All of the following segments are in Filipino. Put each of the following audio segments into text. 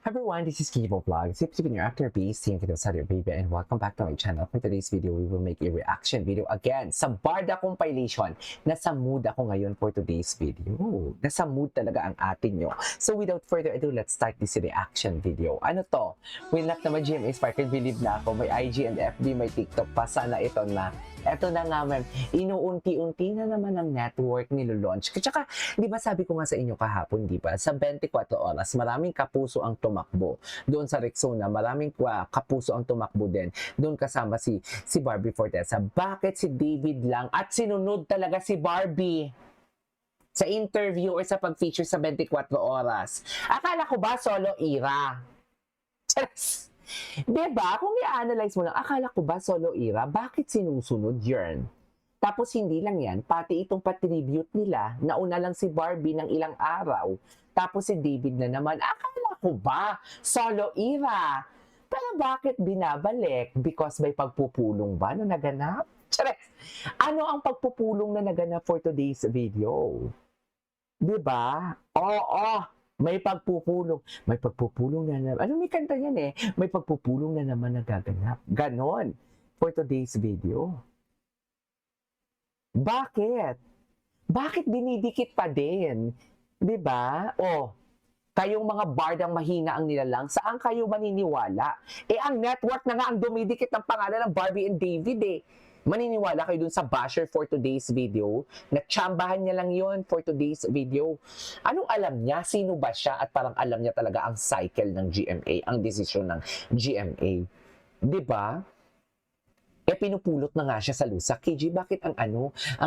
Everyone, this is Kivo Vlogs. If you've been your after base, thank you to your baby and welcome back to my channel. For today's video, we will make a reaction video again sa Barda compilation. Nasa mood ako ngayon for today's video. Nasa mood talaga ang atin nyo. So without further ado, let's start this reaction video. Ano to? Will not naman GMA Sparkle, believe na ako. May IG and FB, may TikTok pa. Sana ito na. Eto na nga, ma'am. Inuunti-unti na naman ang network nilo-launch. Tsaka, di ba sabi ko nga sa inyo kahapon, di ba? Sa 24 oras, maraming kapuso ang tumakbo. Doon sa Rexona, maraming kapuso ang tumakbo din. Doon kasama si Barbie Fortesa. Bakit si David lang? At sinunod talaga si Barbie sa interview or sa pag-feature sa 24 oras. Akala ko ba solo era? Yes. Diba? Kung i-analyze mo lang, akala ko ba solo era? Bakit sinusunod yun? Tapos hindi lang yan, pati itong patribute nila, nauna lang si Barbie ng ilang araw. Tapos si David na naman, akala ko ba solo era? Pero bakit binabalik? Because may pagpupulong ba na naganap? Chares! Ano ang pagpupulong na naganap for today's video? Diba? Oo! May pagpupulong. May pagpupulong na naman. Ano may kanta yan eh? May pagpupulong na naman nagaganap. Ganon. For today's video. Bakit? Bakit dinidikit pa din? Diba? Oh, kayong mga bardang mahina ang nilalang, saan kayo maniniwala? Eh, ang network na nga ang dumidikit ng pangalan ng Barbie and David eh. Maniniwala kayo dun sa basher for today's video? Natsambahan niya lang yon for today's video. Anong alam niya? Sino ba siya? At parang alam niya talaga ang cycle ng GMA, ang desisyon ng GMA. Diba? Eh, pinupulot na nga siya sa lusa. KG, bakit ang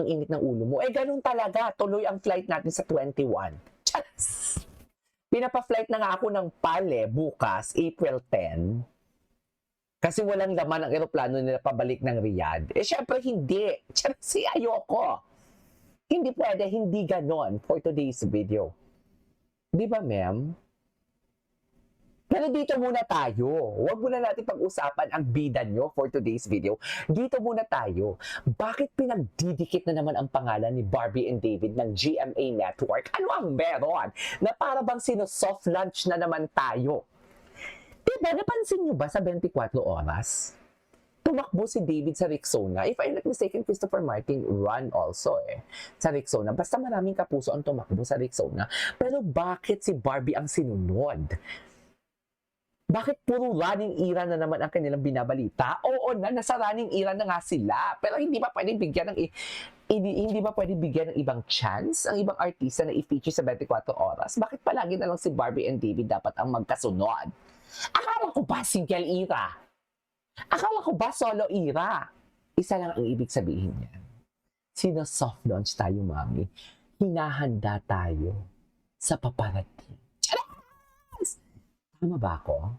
init ng ulo mo? Eh, ganun talaga. Tuloy ang flight natin sa 21. Charas! Pinapa-flight na nga ako ng Pale bukas, April 10. Kasi walang laman ang eroplano nila pabalik ng Riyadh. Eh, syempre hindi. Kasi ayoko. Hindi pwede, hindi ganon for today's video. Di ba, ma'am? Pero dito muna tayo. Huwag muna natin pag-usapan ang bida nyo for today's video. Dito muna tayo. Bakit pinagdidikit na naman ang pangalan ni Barbie and David ng GMA Network? Ano ang meron? Na para bang sino-soft launch na naman tayo? Diba, napansin nyo ba sa 24 oras? Tumakbo si David sa Rexona. If I'm not mistaken, Christopher Martin run also sa Rexona. Basta maraming kapuso ang tumakbo sa Rexona. Pero bakit si Barbie ang sinunod? Bakit puro running era na naman ang kanilang binabalita? Oo na, nasa running era na nga sila. Pero hindi ba pwedeng bigyan ng hindi ba pwedeng bigyan ng ibang chance ang ibang artista na i-feature sa 24 oras? Bakit palagi na lang si Barbie and David dapat ang magkasunod? Akala ko ba single era? Akala ko ba solo era? Isa lang ang ibig sabihin niyan. Sino soft launch tayo, mami? Hinahanda tayo sa paparating. Charas! Tama ba ako?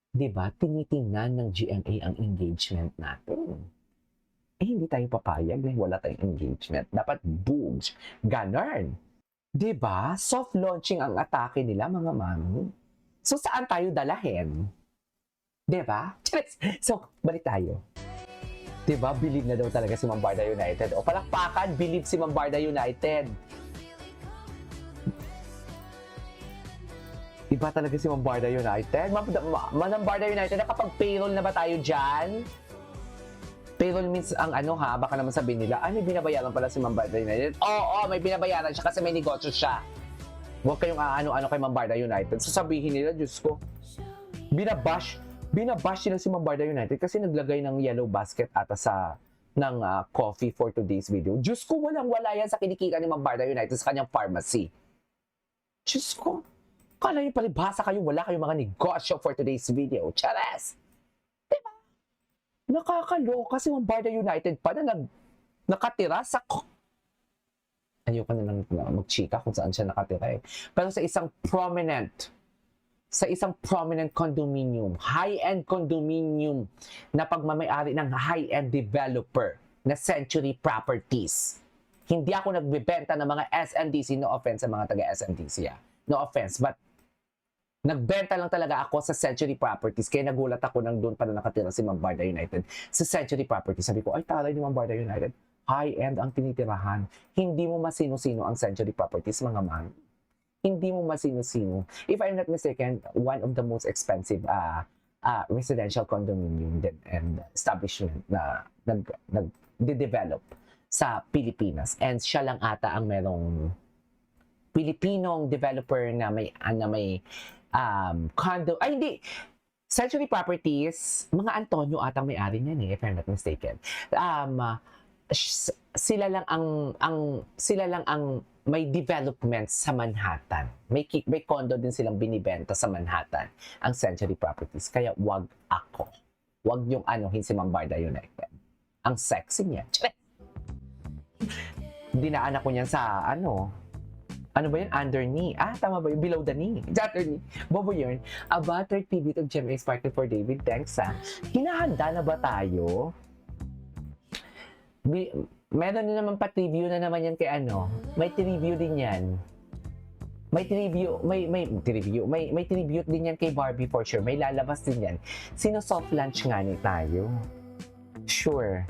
Diba, tinitingnan ng GMA ang engagement natin. Eh, hindi tayo papayag dahil wala tayong engagement. Dapat boogs. Ganon. Diba, soft launching ang atake nila, mga mami. So, saan tayo dalahin? Diba? So, balik tayo. Diba, believe na daw talaga si Mambarda United. O palakpakan, believe si Mambarda United. Iba talaga si Mambarda United. Mambarda United, nakapag-payroll na ba tayo dyan? Payroll means ang baka naman sabihin nila, may binabayaran pala si Mambarda United. Oo, may binabayaran siya kasi may negosyo siya. Huwag kayong kay Mambarda United. Sasabihin nila, Diyos ko, binabash nila si Mambarda United kasi naglagay ng yellow basket ata ng coffee for today's video. Diyos ko, walang-wala yan sa kinikita ni Mambarda United sa kanyang pharmacy. Diyos ko, kala nyo palibhasa kayo, wala kayong mga negosyo for today's video. Charas! Diba? Nakakaloka si Mambarda United pa na nakatira sa ayoko na lang magchika kung saan siya nakatira eh. Pero sa isang prominent condominium, high-end condominium na pagmamayari ng high-end developer na Century Properties. Hindi ako nagbebenta ng mga SNDC, no offense sa mga taga-SNDC no offense, but nagbenta lang talaga ako sa Century Properties. Kaya nagulat ako nang doon pa na nakatira si Mambarda United sa Century Properties. Sabi ko, ay taray ni Mambarda United. High-end ang tinitirahan. Hindi mo masino-sino ang Century Properties, mga man. hindi mo masino-sino. If I'm not mistaken, one of the most expensive residential condominium din and establishment na nag-develop sa Pilipinas. And siya lang ata ang merong Pilipinong developer na may condo. Ay, hindi. Century Properties, mga Antonio atang may-ari niyan if I'm not mistaken. Sila lang ang may development sa Manhattan. May condo din silang binibenta sa Manhattan, ang Century Properties. Kaya wag ako. Wag yung anuhin si Mambarda United. Ang sexy niya. Dinaan ako niyan sa ano ba yun? Under knee. Tama ba yun? Below the knee. Under knee. Bobo yun. A butter tribute of Gem Sparkle for David. Thanks, Hinahanda na ba tayo? Meron din naman pa-triview na naman yan kay May triview din yan. May tribute din yan kay Barbie for sure. May lalabas din yan. Sino soft lunch nga ni tayo? Sure.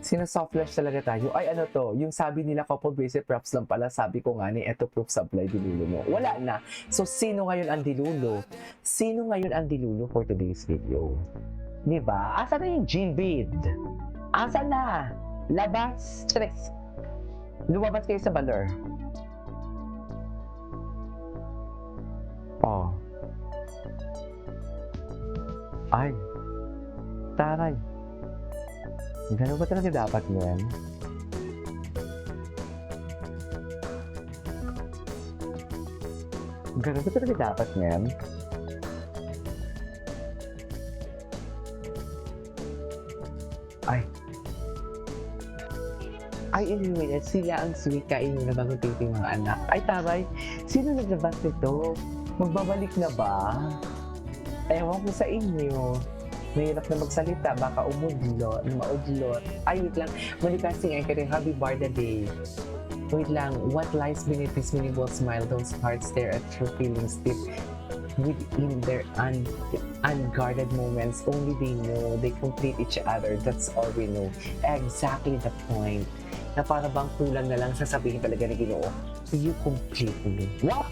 Sino soft launch talaga tayo? Ay, yung sabi nila couple basic props lang pala, sabi ko nga eto proof supply, dilulo mo. Wala na. So, sino ngayon ang dilulo? Sino ngayon ang dilulo for today's video? Diba? Asa na yung G-Bid? Asa na? Labas? Tres. Lumabas kayo sa balor. Ay. Taray. Gano'n ba talaga dapat yan? Gano'n ba talaga dapat yan? Ay, anyway, sila ang sweet kainin na bagong titing mga anak. Ay, taray, sino naglabas nito? Magbabalik na ba? Ewan ko sa inyo. Mahirap na magsalita, baka maudlot. Ay, wait lang. Manifesting ay kaya Happy Barda Day. Wait lang, what lies beneath this meaningful smile? Those hearts stare at true feelings deep within their unguarded moments. Only they know, they complete each other. That's all we know. Exactly the point. Na para bang kulang na lang sasabihin talaga ni Ginoo, you complete me. What?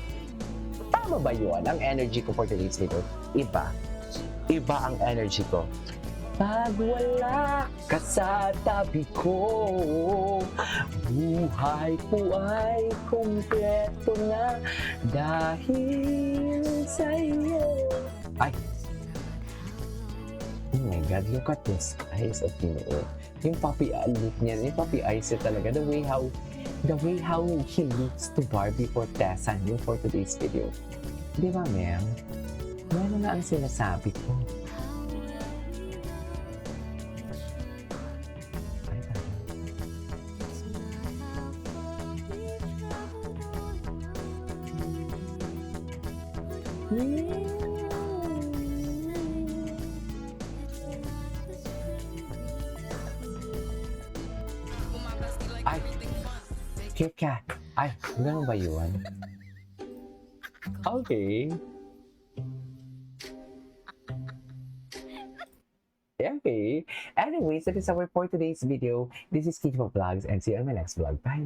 Tama ba yun? Ang energy ko for today's video, iba ang energy ko. Pag wala ka sa tabi ko, buhay ko ay kumpleto na dahil sa iyo. Ay! Oh my God, look at those eyes of Ginoo. Yung puppy look niya, yung puppy eyes niya talaga, the way how he looks to Barbie for Tessa, yung for today's video. Di ba, ma'am? Ano na ang sinasabi ko? Ay, cute cat. Ay, gano'n ba yun? Okay. Okay. Anyways, that is our for today's video. This is Kid Vlogs and see you on my next vlog. Bye.